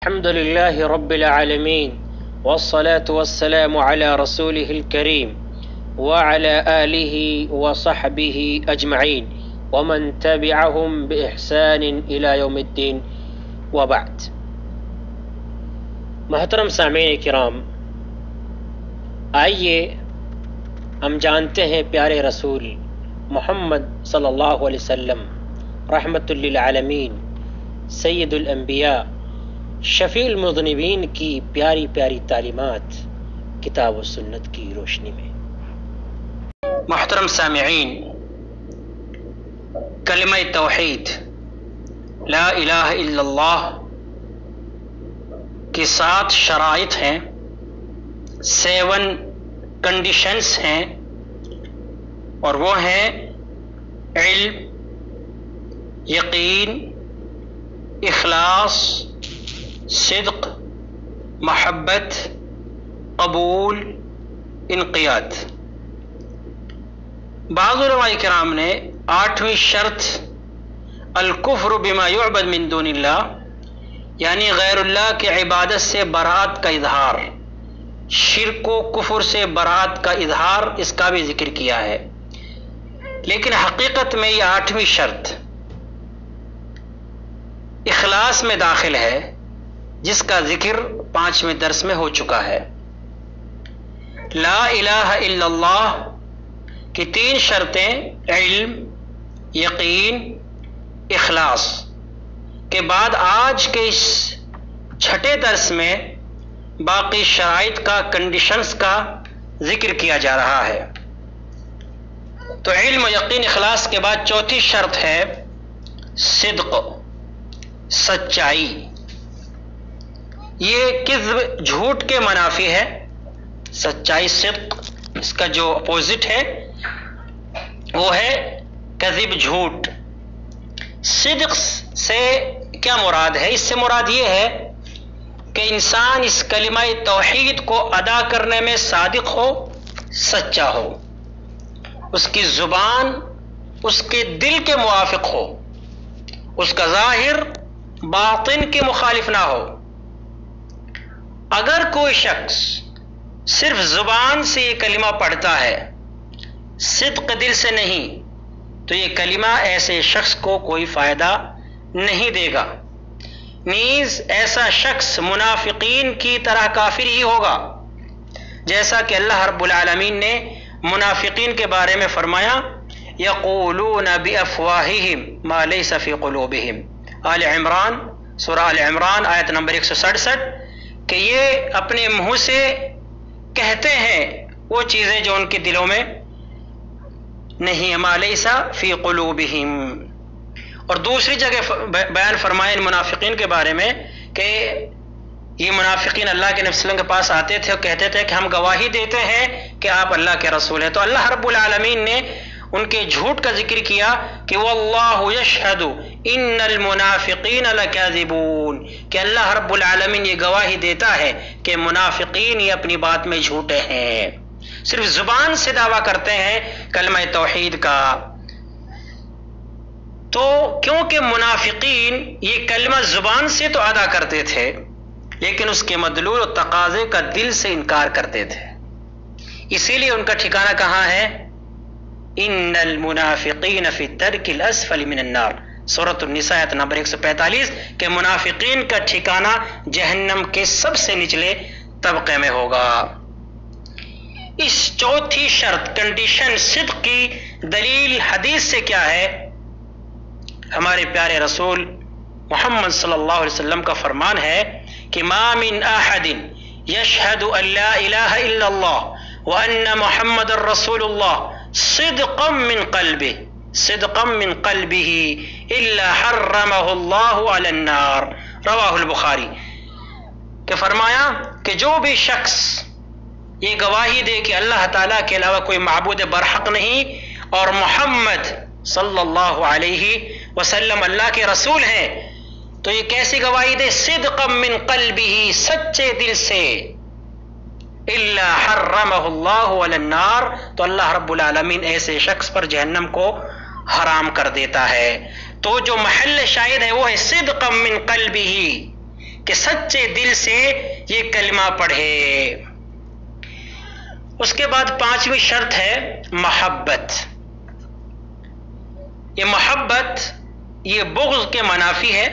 الحمد لله رب العالمين والصلاة والسلام على رسوله الكريم وعلى آله وصحبه أجمعين ومن تبعهم بإحسان إلى يوم الدين وبعد. محترم سامعین کرام، آئیے ہم جانتے ہیں پیارے رسول محمد صلی اللہ علیہ وسلم رحمت للعالمین سید الانبیاء شفیع المذنبین کی پیاری پیاری تعلیمات کتاب و سنت کی روشنی میں. محترم سامعین، کلمہ توحید لا الہ الا اللہ کی 7 شرائط ہیں، 7 کنڈیشنز ہیں، اور وہ ہیں علم، یقین، اخلاص، صدق، محبت، قبول، انقیاد. بعض علماء کرام نے 8ویں شرط الکفر بما یعبد من دون اللہ، یعنی غیر اللہ کی عبادت سے براءت کا اظہار، شرک و کفر سے براءت کا اظہار، اس کا بھی ذکر کیا ہے. لیکن حقیقت میں یہ 8ویں شرط اخلاص میں داخل ہے، جس کا ذکر 5ویں درس میں ہو چکا ہے. لا الہ الا اللہ کی 3 شرطیں علم، یقین، اخلاص کے بعد آج کے اس 6 درس میں باقی شرائط کا، کنڈیشنز کا ذکر کیا جا رہا ہے. تو علم و یقین اخلاص کے بعد 4تھی شرط ہے صدق، سچائی. یہ کذب، جھوٹ کے منافی ہے. سچائی، صدق، اس کا جو اپوزٹ ہے وہ ہے کذب، جھوٹ. صدق سے کیا مراد ہے؟ اس سے مراد یہ ہے کہ انسان اس کلمہ توحید کو ادا کرنے میں صادق ہو، سچا ہو، اس کی زبان اس کے دل کے موافق ہو، اس کا ظاہر باطن کے مخالف نہ ہو. اگر کوئی شخص صرف زبان سے یہ کلمہ پڑھتا ہے، صدق دل سے نہیں، تو یہ کلمہ ایسے شخص کو کوئی فائدہ نہیں دے گا. نیز ایسا شخص منافقین کی طرح کافر ہی ہوگا، جیسا کہ اللہ رب العالمین نے منافقین کے بارے میں فرمایا یقولون بافواہہم ما لیس فی قلوبہم. آل عمران، سورہ آل عمران آیت نمبر 167، کہ یہ اپنے منہ سے کہتے ہیں وہ چیزیں جو ان کے دلوں میں نہیں، ما لیس فی قلوبہم. اور دوسری جگہ بیان فرمائے ان منافقین کے بارے میں کہ یہ منافقین اللہ کے نبی صلی اللہ علیہ وسلم کے پاس آتے تھے اور کہتے تھے کہ ہم گواہی دیتے ہیں کہ آپ اللہ کے رسول ہیں. تو اللہ رب العالمین نے ان کے جھوٹ کا ذکر کیا کہ واللہ یشہد ان المنافقین لکاذبون، کہ اللہ رب العالمین یہ گواہی دیتا ہے کہ منافقین یہ اپنی بات میں جھوٹے ہیں، صرف زبان سے دعویٰ کرتے ہیں کلمہ توحید کا. تو کیونکہ منافقین یہ کلمہ زبان سے تو ادا کرتے تھے، لیکن اس کے مدلول و تقاضے کا دل سے انکار کرتے تھے، اسی لیے ان کا ٹھکانہ کہاں ہے؟ ان المنافقین فی الدرک الاسفل من النار، سورۃ النساء آیت نمبر 145، کہ منافقین کا ٹھکانہ جہنم کے سب سے نچلے طبقے میں ہوگا. اس 4تھی شرط، کنڈیشن صدق کی دلیل حدیث سے کیا ہے؟ ہمارے پیارے رسول محمد صلی اللہ علیہ وسلم کا فرمان ہے کہ ما من احد یشہد ان لا الہ الا اللہ وان محمد رسول اللہ صدقا من قلبہ الا حرمہ اللہ علی النار، رواہ البخاری. کہ فرمایا کہ جو بھی شخص یہ گواہی دے کہ اللہ تعالیٰ کے علاوہ کوئی معبود برحق نہیں اور محمد صلی اللہ علیہ وسلم اللہ کے رسول ہیں، تو یہ کیسی گواہی دے؟ صدقا من قلبہ، سچے دل سے. الا حرمہ اللہ علی النار، تو اللہ رب العالمین ایسے شخص پر جہنم کو حرام کر دیتا ہے. تو جو محل شاہد ہے وہ ہے صدقا من قلبہ، کہ سچے دل سے یہ کلمہ پڑھے۔ اس کے بعد 5ویں شرط ہے محبت۔ یہ محبت یہ بغض کے منافی ہے۔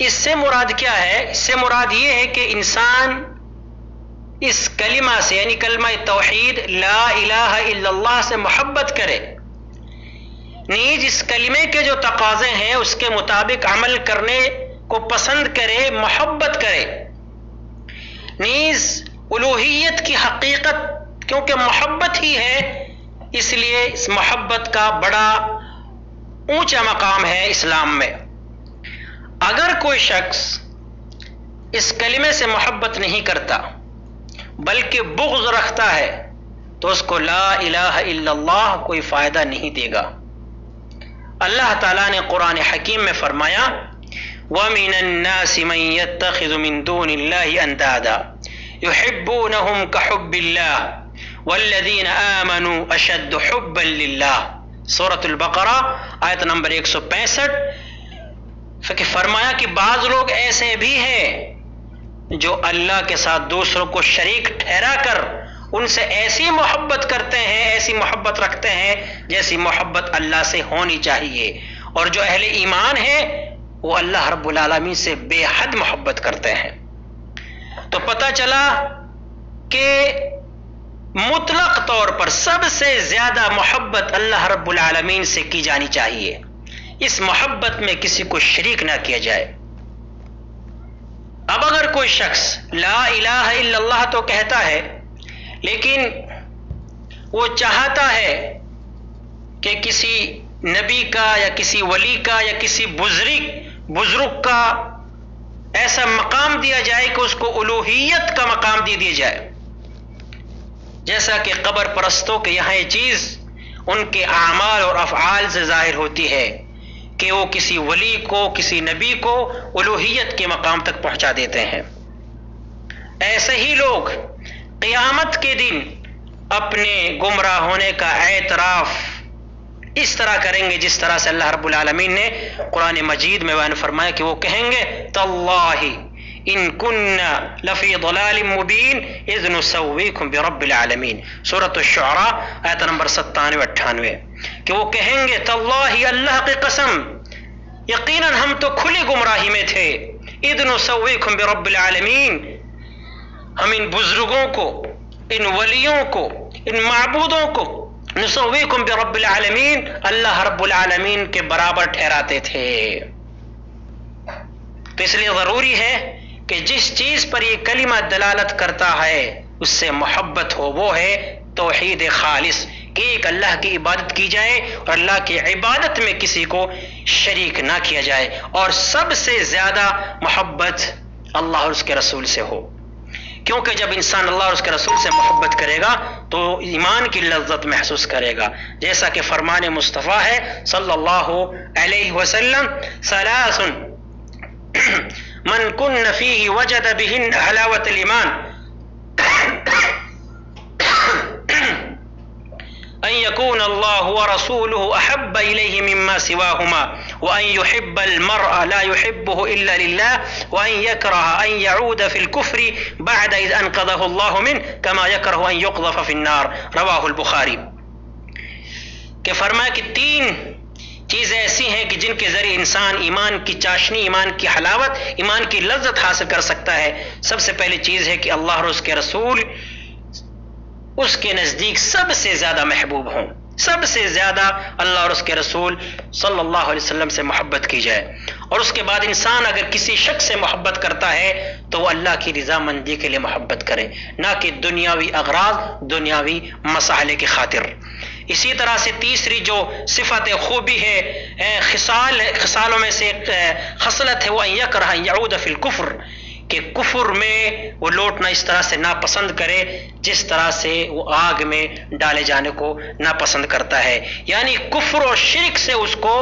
اس سے مراد کیا ہے؟ اس سے مراد یہ ہے کہ انسان اس کلمہ سے یعنی کلمہ توحید لا الہ الا اللہ سے محبت کرے، نیز اس کلمے کے جو تقاضے ہیں اس کے مطابق عمل کرنے کو پسند کرے، محبت کرے، نیز الوہیت کی حقیقت کیونکہ محبت ہی ہے اس لیے اس محبت کا بڑا اونچا مقام ہے اسلام میں۔ اگر کوئی شخص اس کلمے سے محبت نہیں کرتا بلکہ بغض رکھتا ہے تو اس کو لا الہ الا اللہ کوئی فائدہ نہیں دے گا۔ اللہ تعالیٰ نے قرآن حکیم میں فرمایا وَمِنَ النَّاسِ مَن يَتَّخِذُ مِن دُونِ اللَّهِ أَندَادًا يُحِبُّونَهُمْ كَحُبِّ اللَّهِ وَالَّذِينَ آمَنُوا أَشَدُّ حُبًّا لِلَّهِ سورۃ البقرہ آیت نمبر 165۔ کہ فرمایا کہ بعض لوگ ایسے بھی ہیں جو اللہ کے ساتھ دوسروں کو شریک ٹھہرا کر ان سے ایسی محبت کرتے ہیں، ایسی محبت رکھتے ہیں جیسی محبت اللہ سے ہونی چاہیے، اور جو اہل ایمان ہیں وہ اللہ رب العالمین سے بے حد محبت کرتے ہیں۔ تو پتہ چلا کہ مطلق طور پر سب سے زیادہ محبت اللہ رب العالمین سے کی جانی چاہیے، اس محبت میں کسی کو شریک نہ کیا جائے۔ اب اگر کوئی شخص لا الہ الا اللہ تو کہتا ہے لیکن وہ چاہتا ہے کہ کسی نبی کا یا کسی ولی کا یا کسی بزرگ کا ایسا مقام دیا جائے کہ اس کو الوہیت کا مقام دے دیا جائے، جیسا کہ قبر پرستوں کے یہاں یہ چیز ان کے اعمال اور افعال سے ظاہر ہوتی ہے کہ وہ کسی ولی کو کسی نبی کو الوہیت کے مقام تک پہنچا دیتے ہیں۔ ایسے ہی لوگ قیامت کے دن اپنے گمراہ ہونے کا اعتراف اس طرح کریں گے جس طرح سے اللہ رب العالمین نے قرآن مجید میں بیان فرمایا کہ وہ کہیں گے تاللہ ان کننا لفی ضلال مبین اذ نسویکم برب العالمین سورۃ الشعراء آیت نمبر 97-98، کہ وہ کہیں گے تاللہ اللہ کی قسم یقیناً ہم تو کھلی گمراہی میں تھے، اذ نسویکم برب العالمین، ہم ان بزرگوں کو، ان ولیوں کو، ان معبودوں کو نسویکم برب العالمین اللہ رب العالمین کے برابر ٹھہراتے تھے۔ تو اس لیے ضروری ہے کہ جس چیز پر یہ کلمہ دلالت کرتا ہے اس سے محبت ہو، وہ ہے توحید خالص، کہ ایک اللہ کی عبادت کی جائے اور اللہ کی عبادت میں کسی کو شریک نہ کیا جائے، اور سب سے زیادہ محبت اللہ اور اس کے رسول سے ہو، کیونکہ جب انسان اللہ اور اس کے رسول سے محبت کرے گا تو ایمان کی لذت محسوس کرے گا، جیسا کہ فرمان مصطفیٰ ہے صلی اللہ علیہ وسلم ثلاث من کن فیہ وجد بہن حلاوت الایمان ان يكون الله ورسوله احب اليه مما سواهما وان يحب المرء لا يحبه الا لله وان يكره ان يعود في الكفر بعد اذ انقذه الله منه كما يكره ان يقذف في النار رواه البخاری۔ کہ فرمایا کہ 3 چیزیں ایسی ہیں کہ جن کے ذریعے انسان ایمان کی چاشنی، ایمان کی حلاوت، ایمان کی لذت حاصل کر سکتا ہے۔ سب سے پہلی چیز ہے کہ اللہ اور اس کے رسول اس کے نزدیک سب سے زیادہ محبوب ہوں، سب سے زیادہ اللہ اور اس کے رسول صلی اللہ علیہ وسلم سے محبت کی جائے، اور اس کے بعد انسان اگر کسی شخص سے محبت کرتا ہے تو وہ اللہ کی رضامندی کے لیے محبت کرے، نہ کہ دنیاوی اغراض، دنیاوی مصالحے کی خاطر۔ اسی طرح سے تیسری جو صفت خوبی ہے، خصالوں میں سے ایک خصلت ہے وہ ان یکرہ ان یعود فی الکفر، کہ کفر میں وہ لوٹنا اس طرح سے ناپسند کرے جس طرح سے وہ آگ میں ڈالے جانے کو ناپسند کرتا ہے، یعنی کفر اور شرک سے اس کو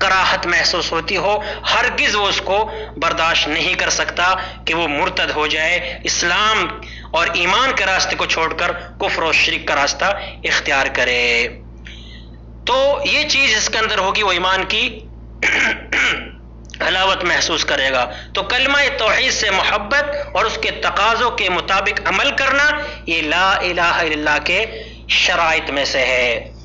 کراہت محسوس ہوتی ہو، ہرگز وہ اس کو برداشت نہیں کر سکتا کہ وہ مرتد ہو جائے، اسلام اور ایمان کے راستے کو چھوڑ کر کفر اور شرک کا راستہ اختیار کرے۔ تو یہ چیز اس کے اندر ہوگی وہ ایمان کی حلاوت محسوس کرے گا۔ تو کلمہ توحید سے محبت اور اس کے تقاضوں کے مطابق عمل کرنا، یہ لا الہ الا اللہ کے شرائط میں سے ہے۔